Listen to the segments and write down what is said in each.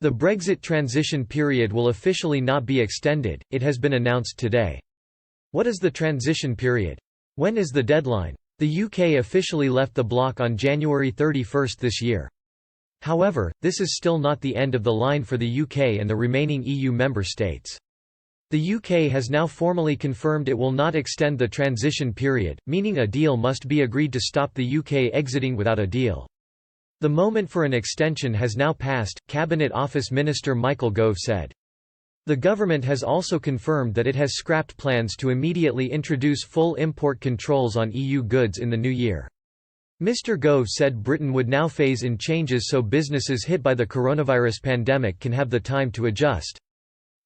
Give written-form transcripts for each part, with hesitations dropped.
The Brexit transition period will officially not be extended, it has been announced today. What is the transition period? When is the deadline? The UK officially left the bloc on January 31 this year. However, this is still not the end of the line for the UK and the remaining EU member states. The UK has now formally confirmed it will not extend the transition period, meaning a deal must be agreed to stop the UK exiting without a deal. The moment for an extension has now passed, Cabinet Office Minister Michael Gove said. The government has also confirmed that it has scrapped plans to immediately introduce full import controls on EU goods in the new year. Mr. Gove said Britain would now phase in changes so businesses hit by the coronavirus pandemic can have the time to adjust.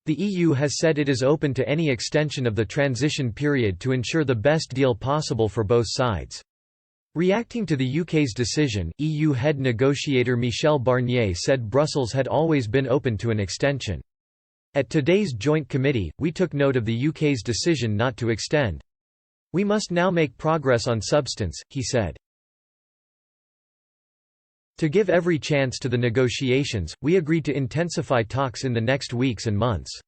The EU has said it is open to any extension of the transition period to ensure the best deal possible for both sides. Reacting to the UK's decision, EU head negotiator Michel Barnier said Brussels had always been open to an extension. At today's joint committee, we took note of the UK's decision not to extend. We must now make progress on substance, he said. To give every chance to the negotiations, we agreed to intensify talks in the next weeks and months.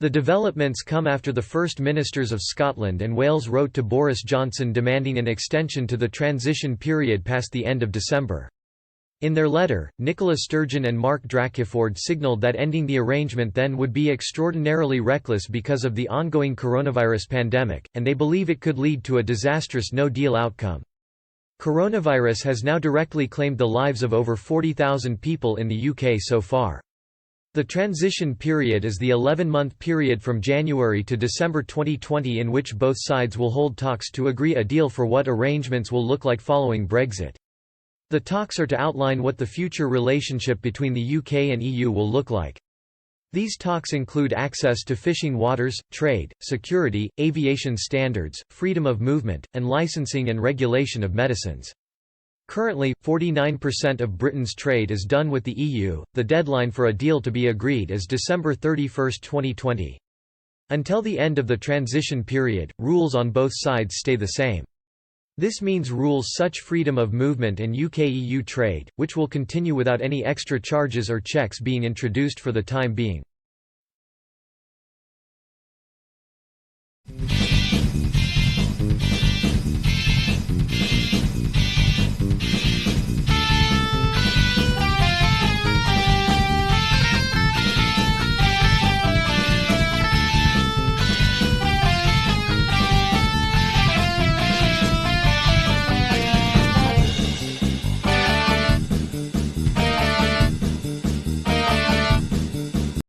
The developments come after the First Ministers of Scotland and Wales wrote to Boris Johnson demanding an extension to the transition period past the end of December. In their letter, Nicola Sturgeon and Mark Drakeford signalled that ending the arrangement then would be extraordinarily reckless because of the ongoing coronavirus pandemic, and they believe it could lead to a disastrous no-deal outcome. Coronavirus has now directly claimed the lives of over 40,000 people in the UK so far. The transition period is the 11-month period from January to December 2020 in which both sides will hold talks to agree a deal for what arrangements will look like following Brexit. The talks are to outline what the future relationship between the UK and EU will look like. These talks include access to fishing waters, trade, security, aviation standards, freedom of movement, and licensing and regulation of medicines. Currently, 49% of Britain's trade is done with the EU. The deadline for a deal to be agreed is December 31, 2020. Until the end of the transition period, rules on both sides stay the same. This means rules such freedom of movement and UK-EU trade, which will continue without any extra charges or checks being introduced for the time being.